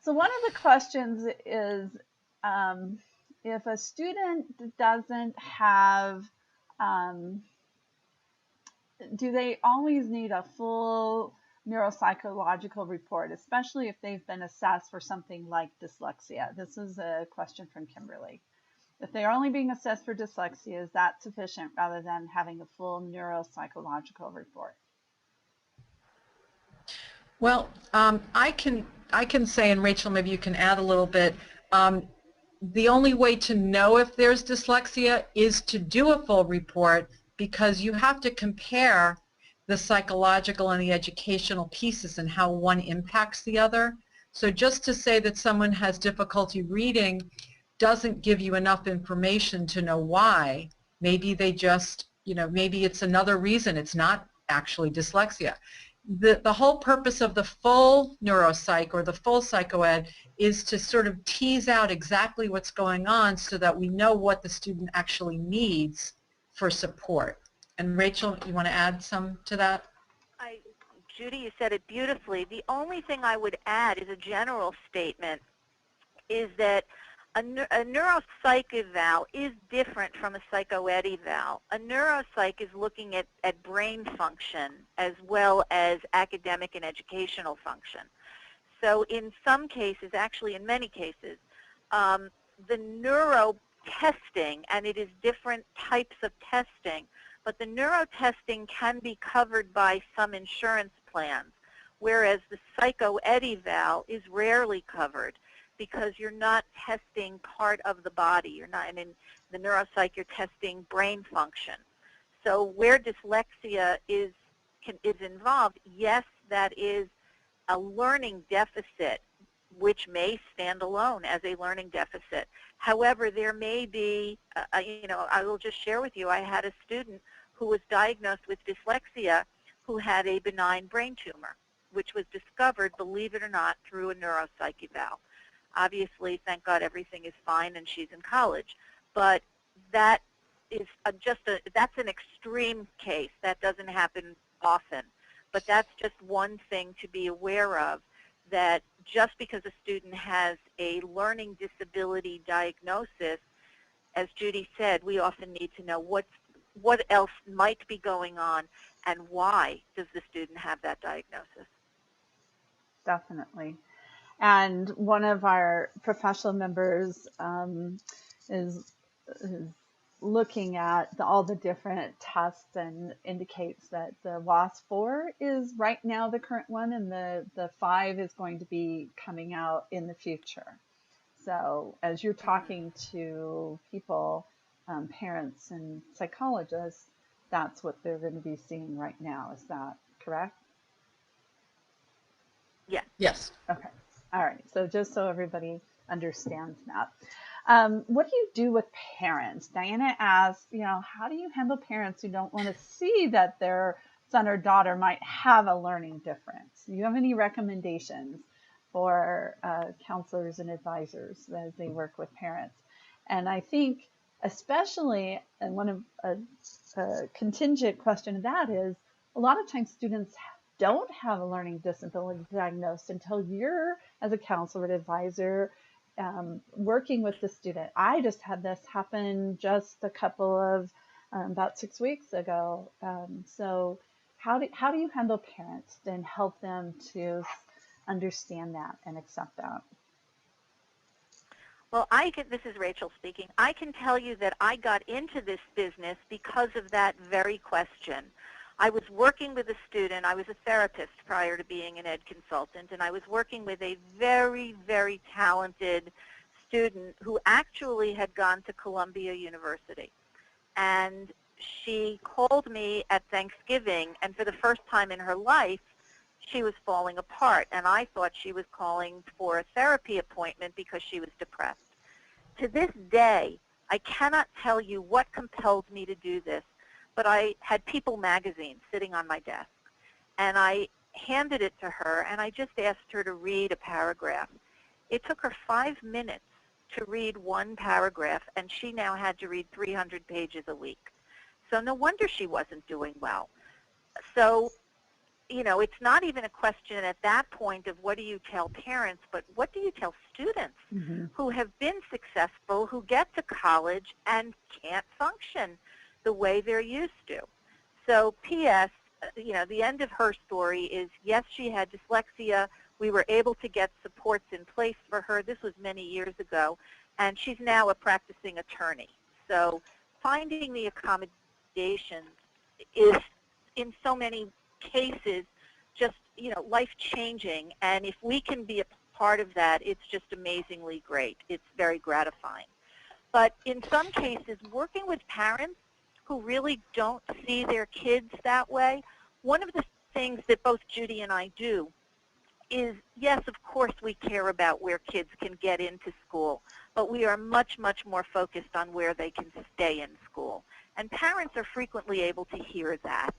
So one of the questions is, if a student doesn't have, do they always need a full neuropsychological report, especially if they've been assessed for something like dyslexia? This is a question from Kimberly. If they're only being assessed for dyslexia, is that sufficient rather than having a full neuropsychological report? Well, I can say, and Rachel, maybe you can add a little bit, the only way to know if there's dyslexia is to do a full report, because you have to compare the psychological and the educational pieces and how one impacts the other. So just to say that someone has difficulty reading doesn't give you enough information to know why. Maybe they just, maybe it's another reason. It's not actually dyslexia. The whole purpose of the full neuropsych or the full psychoed is to sort of tease out exactly what's going on so that we know what the student actually needs for support. And Rachel, you want to add some to that? Judy, you said it beautifully. The only thing I would add is a general statement, is that a neuropsych eval is different from a psychoed eval. A neuropsych is looking at brain function as well as academic and educational function. So in some cases, actually in many cases, the neuro testing, and it is different types of testing, but the neuro testing can be covered by some insurance plans, whereas the psycho-ed eval is rarely covered because you're not testing part of the body. You're not, and in the neuropsych, you're testing brain function. So where dyslexia is involved, yes, that is a learning deficit, which may stand alone as a learning deficit. However, there may be, I will just share with you, I had a student who was diagnosed with dyslexia who had a benign brain tumor, which was discovered, believe it or not, through a neuropsych eval. Obviously, thank God, everything is fine and she's in college. But that is that's an extreme case. That doesn't happen often. But that's just one thing to be aware of, that just because a student has a learning disability diagnosis, as Judy said, we often need to know what else might be going on and why does the student have that diagnosis. Definitely. And one of our professional members is looking at all the different tests and indicates that the WAS-4 is right now the current one, and the 5 is going to be coming out in the future. So as you're talking to people, parents and psychologists, that's what they're going to be seeing right now. Is that correct? Yes. Yes. Okay. All right. So just so everybody understands that. What do you do with parents? Diana asked, how do you handle parents who don't want to see that their son or daughter might have a learning difference? Do you have any recommendations for counselors and advisors as they work with parents? And I think especially, and one of a contingent question to that is, a lot of times students don't have a learning disability diagnosed until you're, as a counselor and advisor, working with the student. I just had this happen just a couple of, about 6 weeks ago. So how do you handle parents and help them to understand that and accept that? Well, this is Rachel speaking. I can tell you that I got into this business because of that very question. I was working with a student. I was a therapist prior to being an ed consultant, and I was working with a very, very talented student who actually had gone to Columbia University. And she called me at Thanksgiving, and for the first time in her life, she was falling apart. And I thought she was calling for a therapy appointment because she was depressed. To this day, I cannot tell you what compelled me to do this, but I had People magazine sitting on my desk, and I handed it to her, and I just asked her to read a paragraph. It took her 5 minutes to read one paragraph, and she now had to read 300 pages a week. So no wonder she wasn't doing well. So, it's not even a question at that point of what do you tell parents, but what do you tell students who have been successful, who get to college and can't function the way they're used to. So P.S., the end of her story is, yes, she had dyslexia. We were able to get supports in place for her. This was many years ago, and she's now a practicing attorney. So finding the accommodations is, in so many cases, just, life-changing. And if we can be a part of that, it's just amazingly great. It's very gratifying. But in some cases, working with parents who really don't see their kids that way, one of the things that both Judy and I do is, yes, of course we care about where kids can get into school, but we are much, much more focused on where they can stay in school. And parents are frequently able to hear that,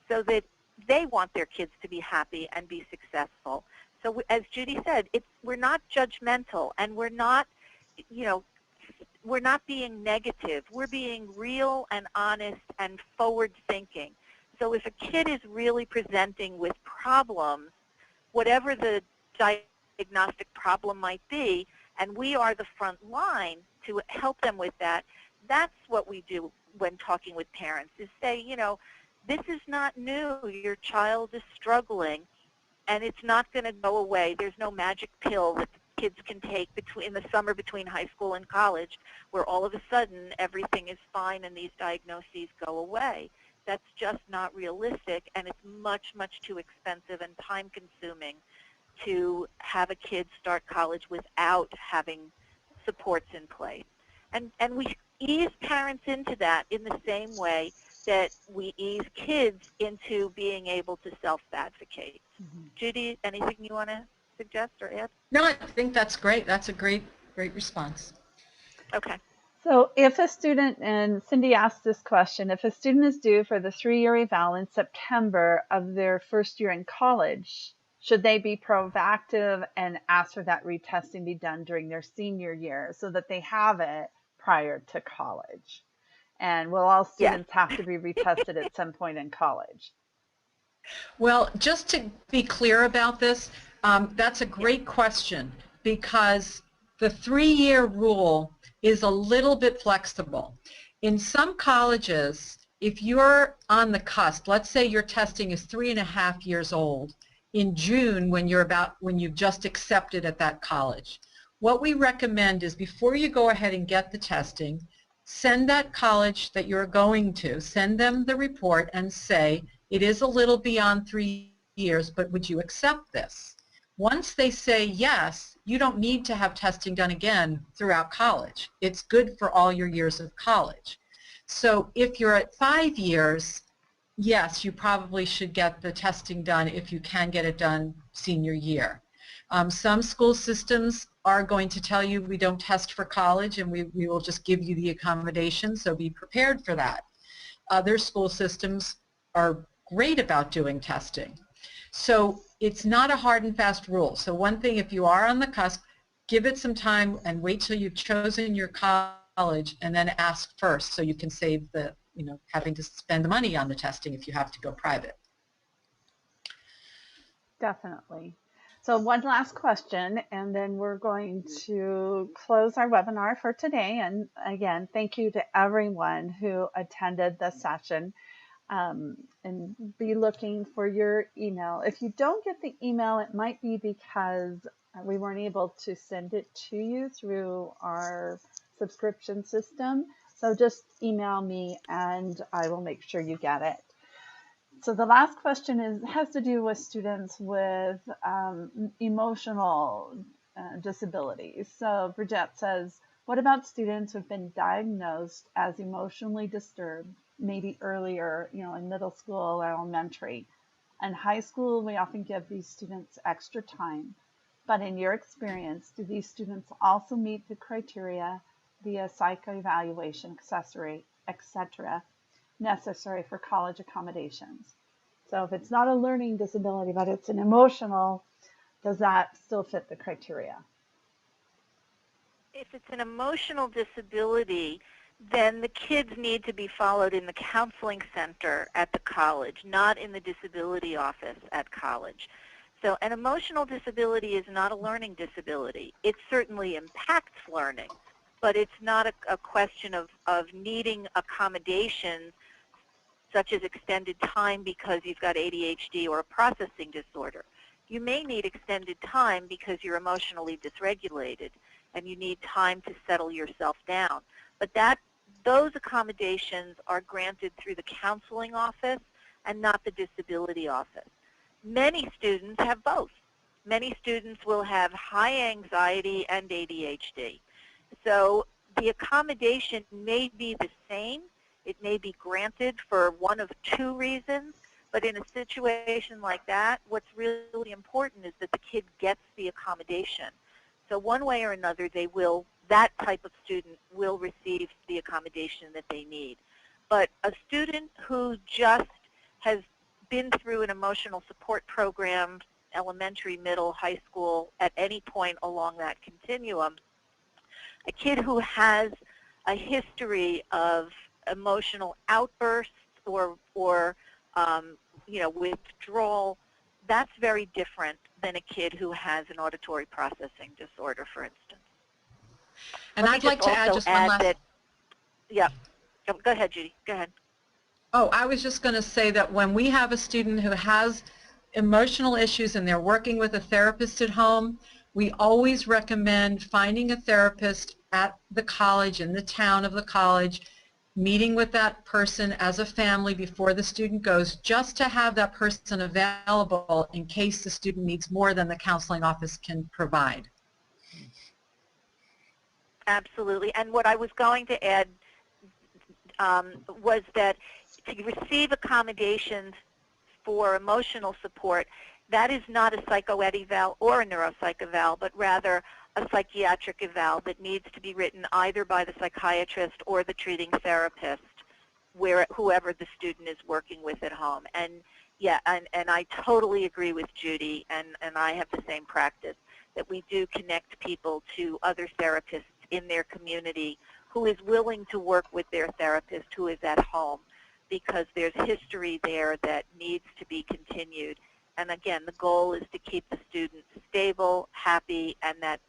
so that they want their kids to be happy and be successful. So as Judy said, we're not judgmental, and we're not being negative. We're being real and honest and forward-thinking. So if a kid is really presenting with problems, whatever the diagnostic problem might be, and we are the front line to help them with that, that's what we do when talking with parents, is say, this is not new. Your child is struggling, and it's not going to go away. There's no magic pill that's kids can take in the summer between high school and college, where all of a sudden everything is fine and these diagnoses go away. That's just not realistic, and it's much, much too expensive and time-consuming to have a kid start college without having supports in place. And we ease parents into that in the same way that we ease kids into being able to self-advocate. Judy, anything you want to suggest or add? No, I think that's great. That's a great response. Okay. So if a student, and Cindy asked this question, if a student is due for the 3-year eval in September of their first year in college, should they be proactive and ask for that retesting be done during their senior year so that they have it prior to college? And will all students have to be retested at some point in college? Well, just to be clear about this, that's a great question, because the 3-year rule is a little bit flexible. In some colleges, if you're on the cusp, let's say your testing is 3.5 years old in June when you've just accepted at that college, what we recommend is before you go ahead and get the testing, send that college that you're going to, send them the report and say, it is a little beyond 3 years, but would you accept this? Once they say yes, you don't need to have testing done again throughout college. It's good for all your years of college. So if you're at 5 years, yes, you probably should get the testing done if you can get it done senior year. Some school systems are going to tell you we don't test for college and we will just give you the accommodation, so be prepared for that. Other school systems are great about doing testing. So it's not a hard and fast rule. So one thing, if you are on the cusp, give it some time and wait till you've chosen your college and then ask first so you can save the, having to spend the money on the testing if you have to go private. Definitely. So one last question, and then we're going to close our webinar for today. And again, thank you to everyone who attended the session. And be looking for your email. If you don't get the email, it might be because we weren't able to send it to you through our subscription system. So just email me and I will make sure you get it. So the last question has to do with students with emotional disabilities. So Bridget says, what about students who have been diagnosed as emotionally disturbed, maybe earlier, in middle school or elementary? In high school, we often give these students extra time. But in your experience, do these students also meet the criteria via psychoevaluation, etc., necessary for college accommodations? So if it's not a learning disability, but it's an emotional, does that still fit the criteria? If it's an emotional disability, then the kids need to be followed in the counseling center at the college, not in the disability office at college. So an emotional disability is not a learning disability. It certainly impacts learning, but it's not a question of needing accommodations such as extended time because you've got ADHD or a processing disorder. You may need extended time because you're emotionally dysregulated and you need time to settle yourself down. But those accommodations are granted through the counseling office and not the disability office. Many students have both. Many students will have high anxiety and ADHD. So the accommodation may be the same. It may be granted for one of two reasons, but in a situation like that, what's really important is that the kid gets the accommodation. So one way or another, that type of student will receive the accommodation that they need. But a student who just has been through an emotional support program, elementary, middle, high school, at any point along that continuum, a kid who has a history of emotional outbursts or withdrawal, that's very different than a kid who has an auditory processing disorder, for instance. And I'd like to add just one last... Yeah, go ahead, Judy. Go ahead. Oh, I was just going to say that when we have a student who has emotional issues and they're working with a therapist at home, We always recommend finding a therapist at the college, in the town of the college, meeting with that person as a family before the student goes, just to have that person available in case the student needs more than the counseling office can provide. Absolutely. And what I was going to add was that to receive accommodations for emotional support, that is not a psychoed eval or a neuropsych eval, but rather a psychiatric eval that needs to be written either by the psychiatrist or the treating therapist, whoever the student is working with at home. And yeah, and I totally agree with Judy, and I have the same practice, that we do connect people to other therapists in their community who is willing to work with their therapist who is at home, because there's history there that needs to be continued. And again, the goal is to keep the student stable, happy, and that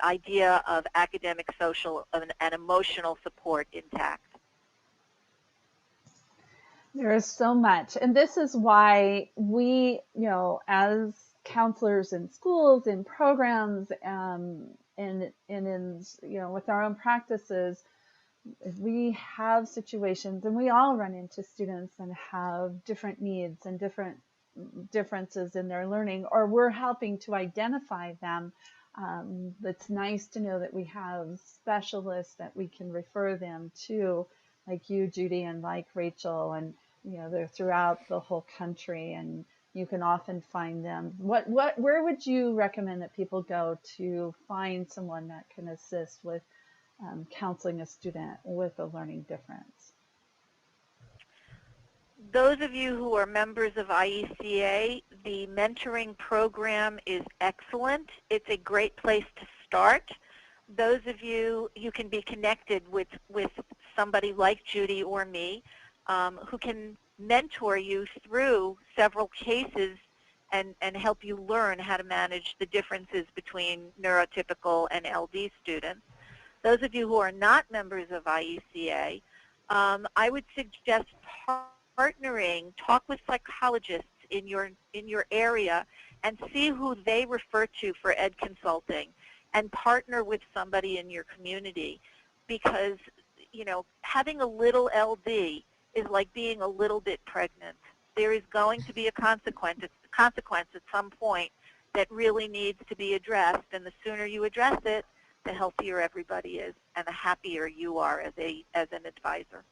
idea of academic, social, and emotional support intact. There is so much. And this is why we, as counselors in schools, in programs, and in, with our own practices, we have situations, and we all run into students and have different needs and differences in their learning, or we're helping to identify them. It's nice to know that we have specialists that we can refer them to, like you, Judy, and like Rachel, and they're throughout the whole country, and you can often find them. Where would you recommend that people go to find someone that can assist with counseling a student with a learning difference? Those of you who are members of IECA, the mentoring program is excellent. It's a great place to start. Those of you can be connected with somebody like Judy or me who can mentor you through several cases and help you learn how to manage the differences between neurotypical and LD students. Those of you who are not members of IECA, I would suggest partnering, talk with psychologists in your area and see who they refer to for ed consulting, and partner with somebody in your community, because having a little LD is like being a little bit pregnant. There is going to be a consequence at some point that really needs to be addressed, and the sooner you address it, the healthier everybody is and the happier you are as an advisor.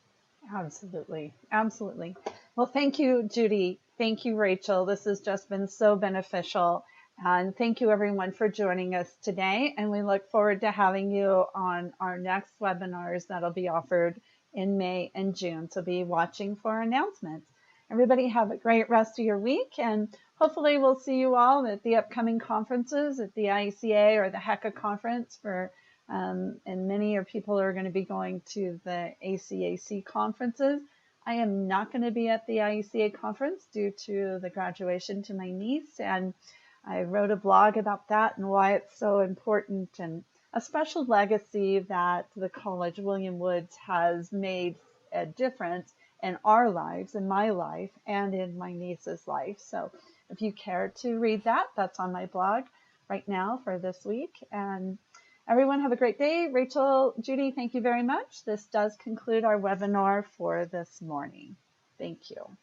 Absolutely. Absolutely. Well, thank you, Judy. Thank you, Rachel. This has just been so beneficial. And thank you, everyone, for joining us today. And we look forward to having you on our next webinars that'll be offered in May and June. So be watching for announcements. Everybody have a great rest of your week. And hopefully we'll see you all at the upcoming conferences at the IECA or the HECA conference and many of people are going to be going to the ACAC conferences. I am not going to be at the IECA conference due to the graduation to my niece, and I wrote a blog about that and why it's so important, and a special legacy that the College William Woods has made a difference in our lives, in my life, and in my niece's life. So if you care to read that, that's on my blog right now for this week. And everyone have a great day. Rachel, Judy, thank you very much. This does conclude our webinar for this morning. Thank you.